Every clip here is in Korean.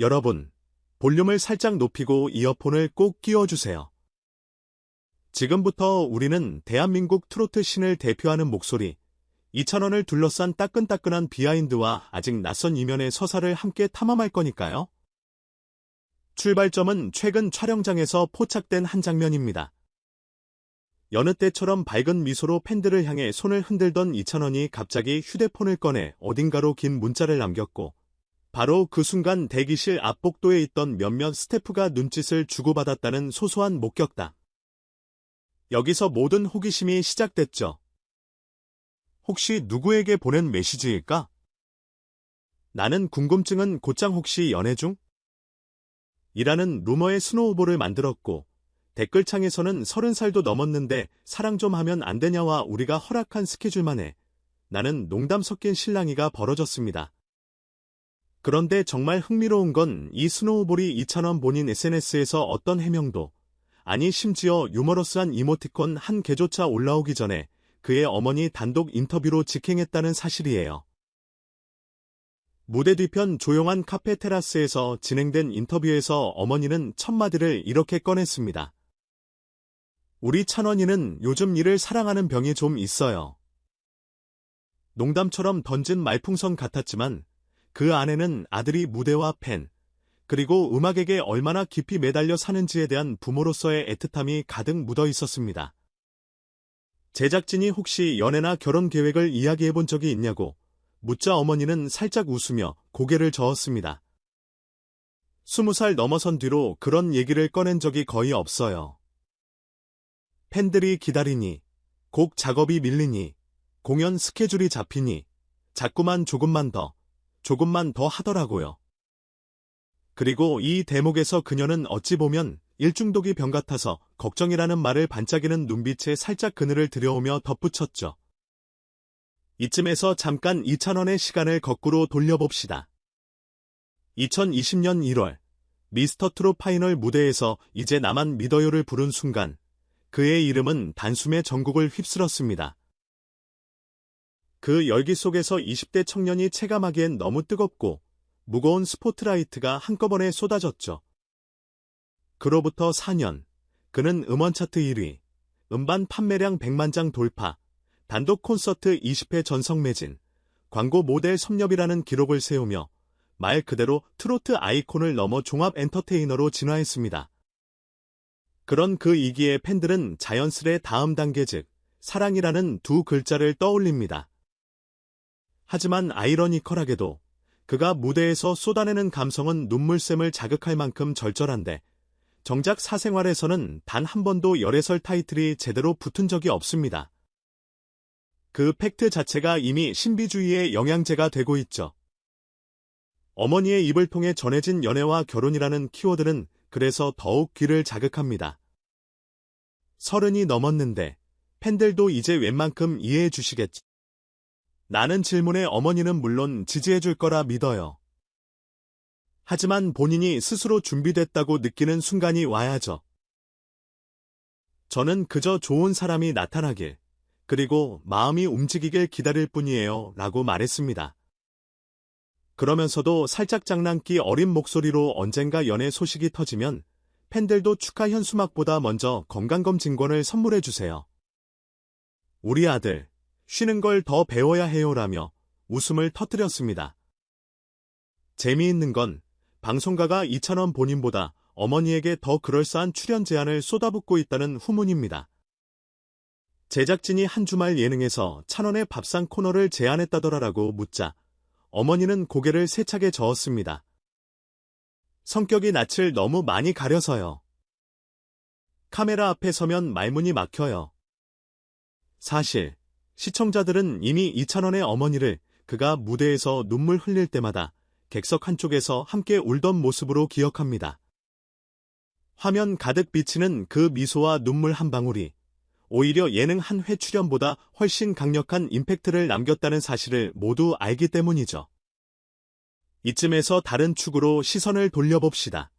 여러분, 볼륨을 살짝 높이고 이어폰을 꼭 끼워주세요. 지금부터 우리는 대한민국 트로트 씬을 대표하는 목소리, 이찬원을 둘러싼 따끈따끈한 비하인드와 아직 낯선 이면의 서사를 함께 탐험할 거니까요. 출발점은 최근 촬영장에서 포착된 한 장면입니다. 여느 때처럼 밝은 미소로 팬들을 향해 손을 흔들던 이찬원이 갑자기 휴대폰을 꺼내 어딘가로 긴 문자를 남겼고, 바로 그 순간 대기실 앞복도에 있던 몇몇 스태프가 눈짓을 주고받았다는 소소한 목격담. 여기서 모든 호기심이 시작됐죠. 혹시 누구에게 보낸 메시지일까? 나는 궁금증은 곧장 혹시 연애 중? 이라는 루머의 스노우볼을 만들었고, 댓글창에서는 30살도 넘었는데 사랑 좀 하면 안 되냐와 우리가 허락한 스케줄만 해. 나는 농담 섞인 실랑이가 벌어졌습니다. 그런데 정말 흥미로운 건 이 스노우볼이 이찬원 본인 SNS에서 어떤 해명도, 아니 심지어 유머러스한 이모티콘 한 개조차 올라오기 전에 그의 어머니 단독 인터뷰로 직행했다는 사실이에요. 무대 뒤편 조용한 카페 테라스에서 진행된 인터뷰에서 어머니는 첫 마디를 이렇게 꺼냈습니다. 우리 찬원이는 요즘 일을 사랑하는 병이 좀 있어요. 농담처럼 던진 말풍선 같았지만 그 안에는 아들이 무대와 팬, 그리고 음악에게 얼마나 깊이 매달려 사는지에 대한 부모로서의 애틋함이 가득 묻어 있었습니다. 제작진이 혹시 연애나 결혼 계획을 이야기해 본 적이 있냐고 묻자 어머니는 살짝 웃으며 고개를 저었습니다. 20살 넘어선 뒤로 그런 얘기를 꺼낸 적이 거의 없어요. 팬들이 기다리니, 곡 작업이 밀리니, 공연 스케줄이 잡히니, 자꾸만 조금만 더 하더라고요. 그리고 이 대목에서 그녀는 어찌 보면 일중독이 병 같아서 걱정이라는 말을 반짝이는 눈빛에 살짝 그늘을 들여오며 덧붙였죠. 이쯤에서 잠깐 이찬원의 시간을 거꾸로 돌려봅시다. 2020년 1월, 미스터트롯 파이널 무대에서 이제 나만 믿어요를 부른 순간, 그의 이름은 단숨에 전국을 휩쓸었습니다. 그 열기 속에서 20대 청년이 체감하기엔 너무 뜨겁고 무거운 스포트라이트가 한꺼번에 쏟아졌죠. 그로부터 4년, 그는 음원 차트 1위, 음반 판매량 100만 장 돌파, 단독 콘서트 20회 전성 매진, 광고 모델 섭렵이라는 기록을 세우며 말 그대로 트로트 아이콘을 넘어 종합 엔터테이너로 진화했습니다. 그런 그 이기에 팬들은 자연스레 다음 단계 즉 사랑이라는 두 글자를 떠올립니다. 하지만 아이러니컬하게도 그가 무대에서 쏟아내는 감성은 눈물샘을 자극할 만큼 절절한데 정작 사생활에서는 단 한 번도 열애설 타이틀이 제대로 붙은 적이 없습니다. 그 팩트 자체가 이미 신비주의의 영양제가 되고 있죠. 어머니의 입을 통해 전해진 연애와 결혼이라는 키워드는 그래서 더욱 귀를 자극합니다. 30이 넘었는데 팬들도 이제 웬만큼 이해해 주시겠지. 라는 질문에 어머니는 물론 지지해 줄 거라 믿어요. 하지만 본인이 스스로 준비됐다고 느끼는 순간이 와야죠. 저는 그저 좋은 사람이 나타나길, 그리고 마음이 움직이길 기다릴 뿐이에요 라고 말했습니다. 그러면서도 살짝 장난기 어린 목소리로 언젠가 연애 소식이 터지면 팬들도 축하 현수막보다 먼저 건강검진권을 선물해주세요. 우리 아들, 쉬는 걸 더 배워야 해요라며 웃음을 터뜨렸습니다. 재미있는 건 방송가가 이찬원 본인보다 어머니에게 더 그럴싸한 출연 제안을 쏟아붓고 있다는 후문입니다. 제작진이 한 주말 예능에서 찬원의 밥상 코너를 제안했다더라라고 묻자 어머니는 고개를 세차게 저었습니다. 성격이 낯을 너무 많이 가려서요. 카메라 앞에 서면 말문이 막혀요. 사실 시청자들은 이미 이찬원의 어머니를 그가 무대에서 눈물 흘릴 때마다 객석 한쪽에서 함께 울던 모습으로 기억합니다. 화면 가득 비치는 그 미소와 눈물 한 방울이 오히려 예능 한 회 출연보다 훨씬 강력한 임팩트를 남겼다는 사실을 모두 알기 때문이죠. 이쯤에서 다른 축으로 시선을 돌려봅시다.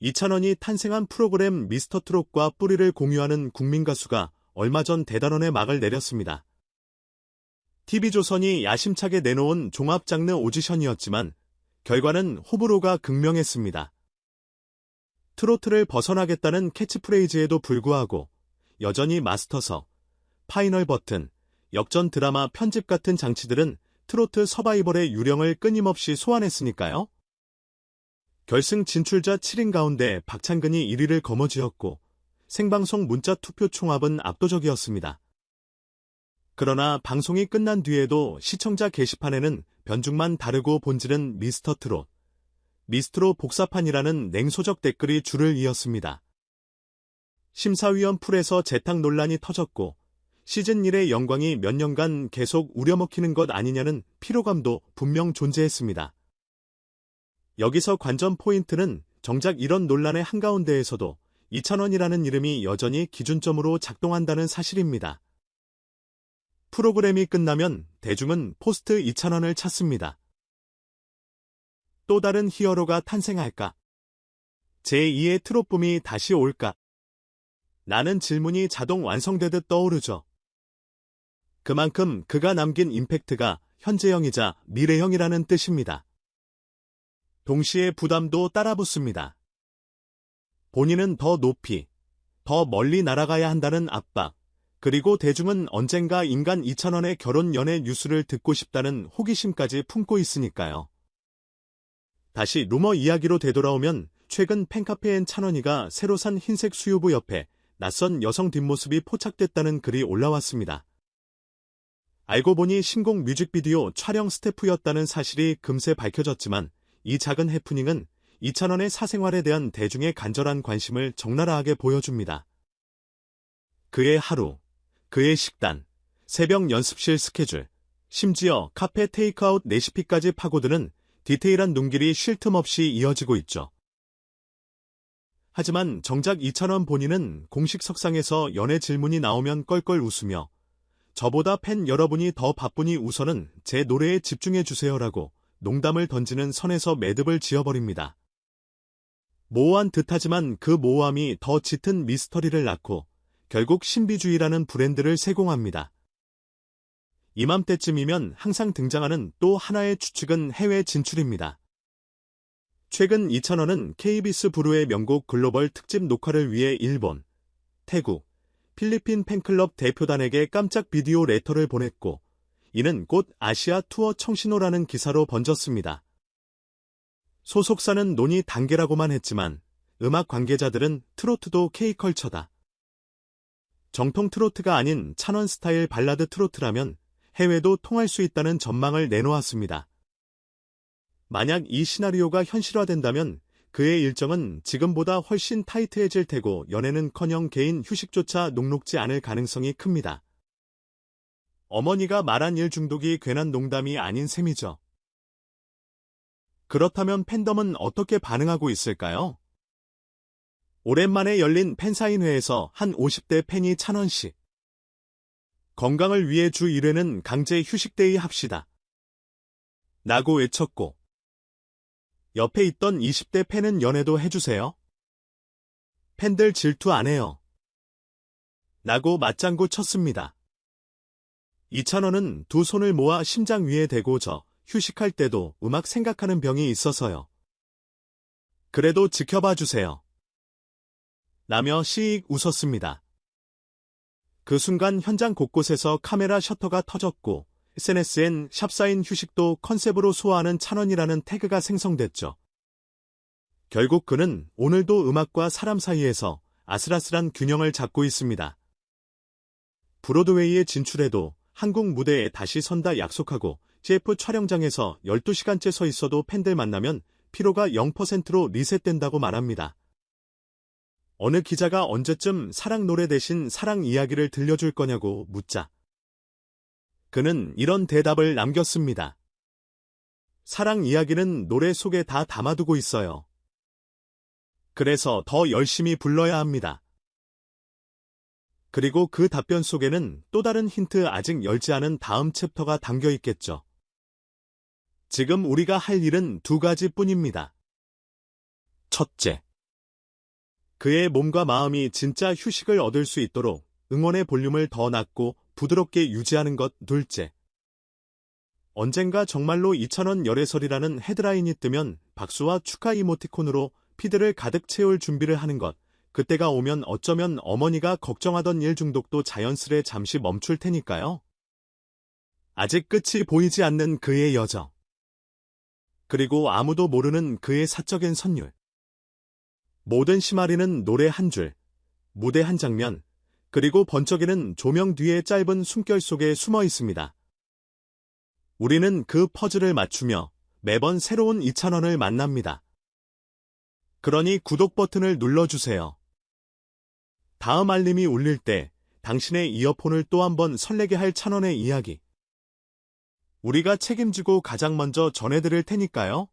이찬원이 탄생한 프로그램 미스터트롯과 뿌리를 공유하는 국민가수가 얼마 전 대단원의 막을 내렸습니다. TV조선이 야심차게 내놓은 종합장르 오디션이었지만 결과는 호불호가 극명했습니다. 트로트를 벗어나겠다는 캐치프레이즈에도 불구하고 여전히 마스터석, 파이널 버튼, 역전 드라마 편집 같은 장치들은 트로트 서바이벌의 유령을 끊임없이 소환했으니까요. 결승 진출자 7인 가운데 박창근이 1위를 거머쥐었고 생방송 문자 투표 총합은 압도적이었습니다. 그러나 방송이 끝난 뒤에도 시청자 게시판에는 변죽만 다르고 본질은 미스터 트롯, 미스트로 복사판이라는 냉소적 댓글이 줄을 이었습니다. 심사위원 풀에서 재탕 논란이 터졌고 시즌 1의 영광이 몇 년간 계속 우려먹히는 것 아니냐는 피로감도 분명 존재했습니다. 여기서 관전 포인트는 정작 이런 논란의 한가운데에서도 이찬원이라는 이름이 여전히 기준점으로 작동한다는 사실입니다. 프로그램이 끝나면 대중은 포스트 이찬원을 찾습니다. 또 다른 히어로가 탄생할까? 제2의 트롯붐이 다시 올까? 라는 질문이 자동 완성되듯 떠오르죠. 그만큼 그가 남긴 임팩트가 현재형이자 미래형이라는 뜻입니다. 동시에 부담도 따라붙습니다. 본인은 더 높이, 더 멀리 날아가야 한다는 압박, 그리고 대중은 언젠가 인간 이찬원의 결혼 연애 뉴스를 듣고 싶다는 호기심까지 품고 있으니까요. 다시 루머 이야기로 되돌아오면 최근 팬카페엔 찬원이가 새로 산 흰색 수유부 옆에 낯선 여성 뒷모습이 포착됐다는 글이 올라왔습니다. 알고 보니 신곡 뮤직비디오 촬영 스태프였다는 사실이 금세 밝혀졌지만 이 작은 해프닝은 이찬원의 사생활에 대한 대중의 간절한 관심을 적나라하게 보여줍니다. 그의 하루, 그의 식단, 새벽 연습실 스케줄, 심지어 카페 테이크아웃 레시피까지 파고드는 디테일한 눈길이 쉴 틈 없이 이어지고 있죠. 하지만 정작 이찬원 본인은 공식 석상에서 연애 질문이 나오면 껄껄 웃으며 저보다 팬 여러분이 더 바쁘니 우선은 제 노래에 집중해주세요라고 농담을 던지는 선에서 매듭을 지어버립니다. 모호한 듯하지만 그 모호함이 더 짙은 미스터리를 낳고 결국 신비주의라는 브랜드를 세공합니다. 이맘때쯤이면 항상 등장하는 또 하나의 추측은 해외 진출입니다. 최근 이찬원은 KBS 브루의 명곡 글로벌 특집 녹화를 위해 일본, 태국, 필리핀 팬클럽 대표단에게 깜짝 비디오 레터를 보냈고 이는 곧 아시아 투어 청신호라는 기사로 번졌습니다. 소속사는 논의 단계라고만 했지만 음악 관계자들은 트로트도 K컬처다. 정통 트로트가 아닌 찬원 스타일 발라드 트로트라면 해외도 통할 수 있다는 전망을 내놓았습니다. 만약 이 시나리오가 현실화된다면 그의 일정은 지금보다 훨씬 타이트해질 테고 연애는커녕 개인 휴식조차 녹록지 않을 가능성이 큽니다. 어머니가 말한 일 중독이 괜한 농담이 아닌 셈이죠. 그렇다면 팬덤은 어떻게 반응하고 있을까요? 오랜만에 열린 팬사인회에서 한 50대 팬이 찬원씨. 건강을 위해 주 1회는 강제 휴식데이 합시다. 라고 외쳤고 옆에 있던 20대 팬은 연애도 해주세요. 팬들 질투 안 해요. 라고 맞장구 쳤습니다. 이찬원은 두 손을 모아 심장 위에 대고 휴식할 때도 음악 생각하는 병이 있어서요. 그래도 지켜봐 주세요. 라며 시익 웃었습니다. 그 순간 현장 곳곳에서 카메라 셔터가 터졌고 SNS엔 샵사인 휴식도 컨셉으로 소화하는 찬원이라는 태그가 생성됐죠. 결국 그는 오늘도 음악과 사람 사이에서 아슬아슬한 균형을 잡고 있습니다. 브로드웨이에 진출해도 한국 무대에 다시 선다 약속하고 CF 촬영장에서 12시간째 서 있어도 팬들 만나면 피로가 0%로 리셋된다고 말합니다. 어느 기자가 언제쯤 사랑 노래 대신 사랑 이야기를 들려줄 거냐고 묻자 그는 이런 대답을 남겼습니다. 사랑 이야기는 노래 속에 다 담아두고 있어요. 그래서 더 열심히 불러야 합니다. 그리고 그 답변 속에는 또 다른 힌트 아직 열지 않은 다음 챕터가 담겨 있겠죠. 지금 우리가 할 일은 두 가지뿐입니다. 첫째, 그의 몸과 마음이 진짜 휴식을 얻을 수 있도록 응원의 볼륨을 더 낮고 부드럽게 유지하는 것. 둘째, 언젠가 정말로 2,000원 열애설이라는 헤드라인이 뜨면 박수와 축하 이모티콘으로 피드를 가득 채울 준비를 하는 것. 그때가 오면 어쩌면 어머니가 걱정하던 일 중독도 자연스레 잠시 멈출 테니까요. 아직 끝이 보이지 않는 그의 여정. 그리고 아무도 모르는 그의 사적인 선율. 모든 시마리는 노래 한 줄, 무대 한 장면, 그리고 번쩍이는 조명 뒤의 짧은 숨결 속에 숨어 있습니다. 우리는 그 퍼즐을 맞추며 매번 새로운 2,000원을 만납니다. 그러니 구독 버튼을 눌러주세요. 다음 알림이 울릴 때 당신의 이어폰을 또 한 번 설레게 할 1,000원의 이야기. 우리가 책임지고 가장 먼저 전해드릴 테니까요.